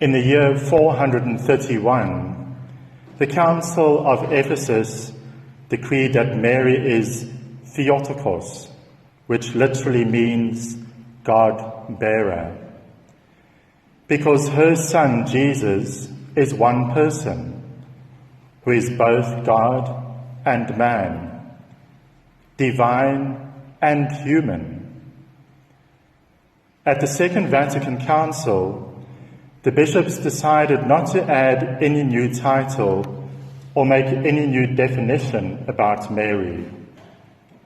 In the year 431, the Council of Ephesus decreed that Mary is Theotokos, which literally means God-bearer, because her son Jesus is one person, who is both God and man, divine and human. At the Second Vatican Council, the bishops decided not to add any new title or make any new definition about Mary,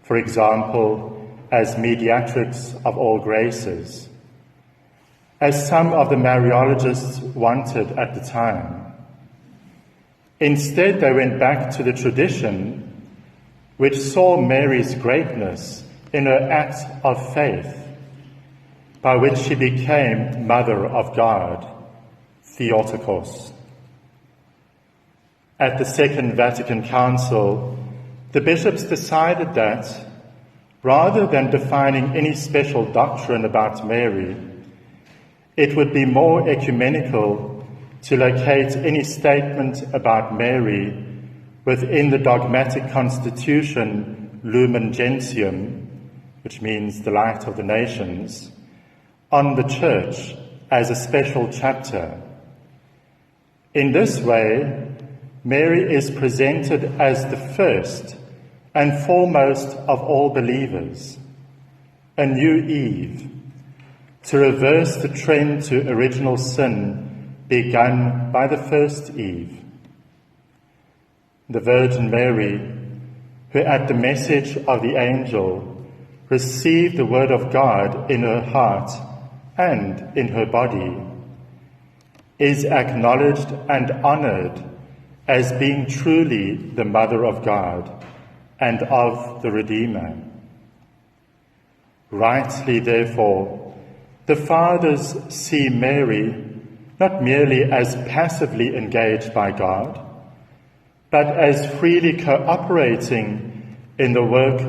for example, as mediatrix of all graces, as some of the Mariologists wanted at the time. Instead, they went back to the tradition which saw Mary's greatness in her act of faith, by which she became Mother of God, Theotokos. At the Second Vatican Council, the bishops decided that, rather than defining any special doctrine about Mary, it would be more ecumenical to locate any statement about Mary within the dogmatic constitution Lumen Gentium, which means the light of the nations, on the Church as a special chapter. In this way, Mary is presented as the first and foremost of all believers, a new Eve, to reverse the trend to original sin begun by the first Eve. The Virgin Mary, who at the message of the angel received the word of God in her heart and in her body, is acknowledged and honored as being truly the Mother of God and of the Redeemer. Rightly, therefore, the Fathers see Mary not merely as passively engaged by God, but as freely cooperating in the work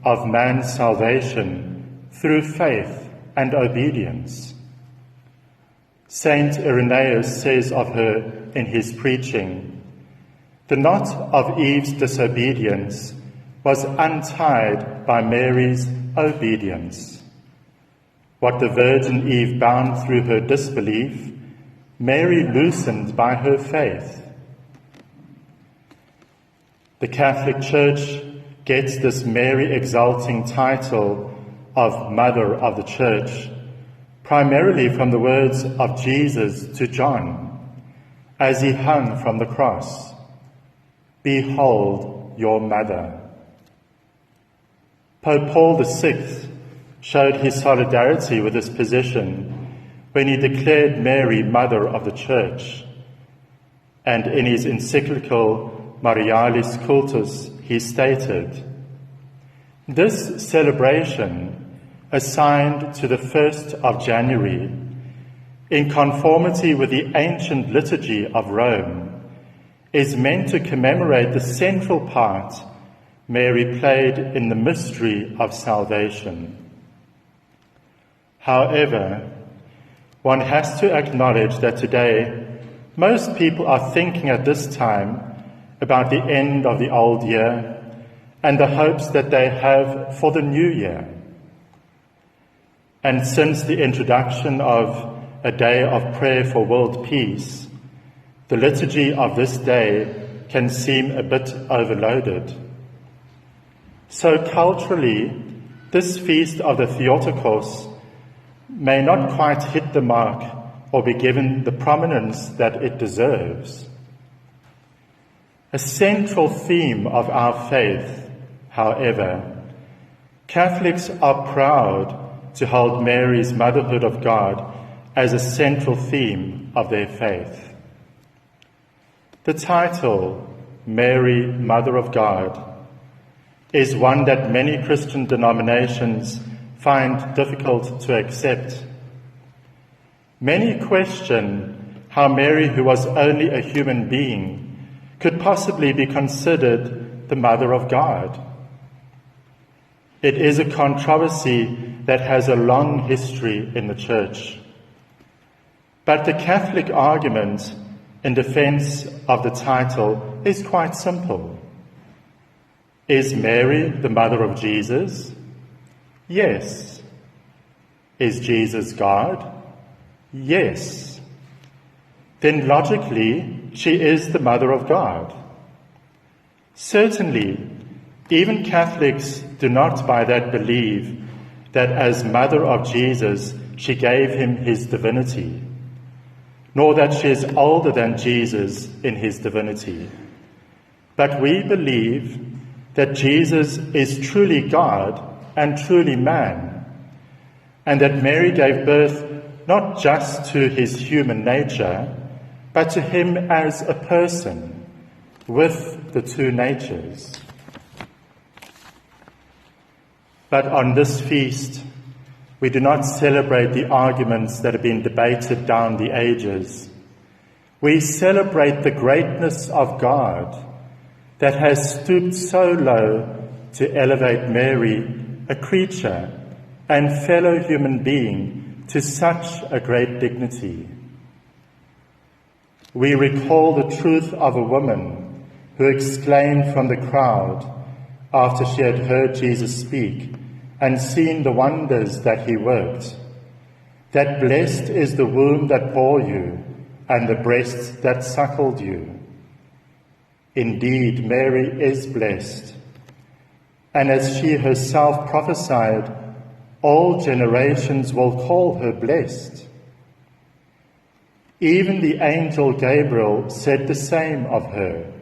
of man's salvation through faith and obedience. Saint Irenaeus says of her in his preaching, "The knot of Eve's disobedience was untied by Mary's obedience. What the Virgin Eve bound through her disbelief, Mary loosened by her faith." The Catholic Church gets this Mary-exalting title of Mother of the Church primarily from the words of Jesus to John as he hung from the cross, "Behold your mother." Pope Paul VI showed his solidarity with this position when he declared Mary Mother of the Church, and in his encyclical Marialis Cultus he stated, "This celebration, assigned to the 1st of January, in conformity with the ancient liturgy of Rome, is meant to commemorate the central part Mary played in the mystery of salvation. However, one has to acknowledge that today most people are thinking at this time about the end of the old year and the hopes that they have for the new year. And since the introduction of a day of prayer for world peace, the liturgy of this day can seem a bit overloaded. So culturally, this feast of the Theotokos may not quite hit the mark or be given the prominence that it deserves. A central theme of our faith, however, Catholics are proud to hold Mary's motherhood of God as a central theme of their faith. The title, Mary, Mother of God, is one that many Christian denominations find difficult to accept. Many question how Mary, who was only a human being, could possibly be considered the Mother of God. It is a controversy that has a long history in the Church. But the Catholic argument in defense of the title is quite simple. Is Mary the mother of Jesus? Yes. Is Jesus God? Yes. Then logically, she is the mother of God. Certainly, even Catholics do not by that believe that as mother of Jesus, she gave him his divinity, nor that she is older than Jesus in his divinity. But we believe that Jesus is truly God and truly man, and that Mary gave birth not just to his human nature, but to him as a person with the two natures. But on this feast, we do not celebrate the arguments that have been debated down the ages. We celebrate the greatness of God that has stooped so low to elevate Mary, a creature and fellow human being, to such a great dignity. We recall the truth of a woman who exclaimed from the crowd after she had heard Jesus speak and seen the wonders that he worked, that blessed is the womb that bore you and the breasts that suckled you. Indeed, Mary is blessed, and as she herself prophesied, all generations will call her blessed. Even the angel Gabriel said the same of her.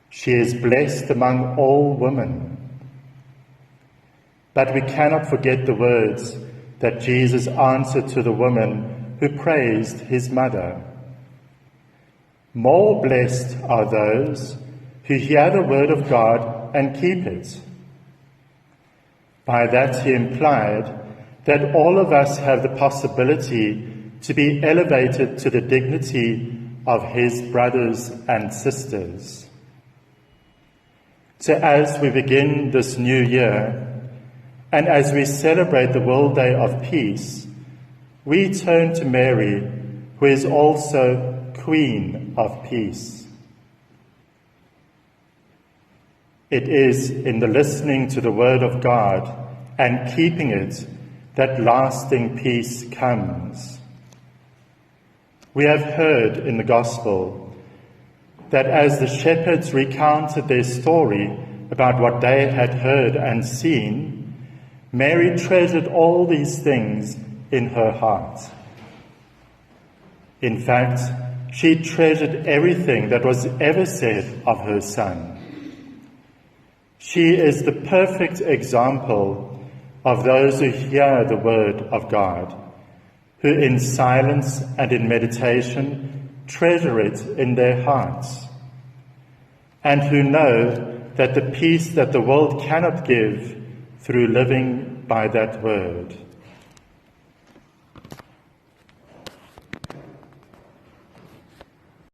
She is blessed among all women. But we cannot forget the words that Jesus answered to the woman who praised his mother. More blessed are those who hear the word of God and keep it. By that he implied that all of us have the possibility to be elevated to the dignity of his brothers and sisters. So as we begin this new year, and as we celebrate the World Day of Peace, we turn to Mary, who is also Queen of Peace. It is in the listening to the Word of God and keeping it that lasting peace comes. We have heard in the Gospel that as the shepherds recounted their story about what they had heard and seen, Mary treasured all these things in her heart. In fact, she treasured everything that was ever said of her Son. She is the perfect example of those who hear the word of God, who in silence and in meditation treasure it in their hearts, and who know that the peace that the world cannot give through living by that word.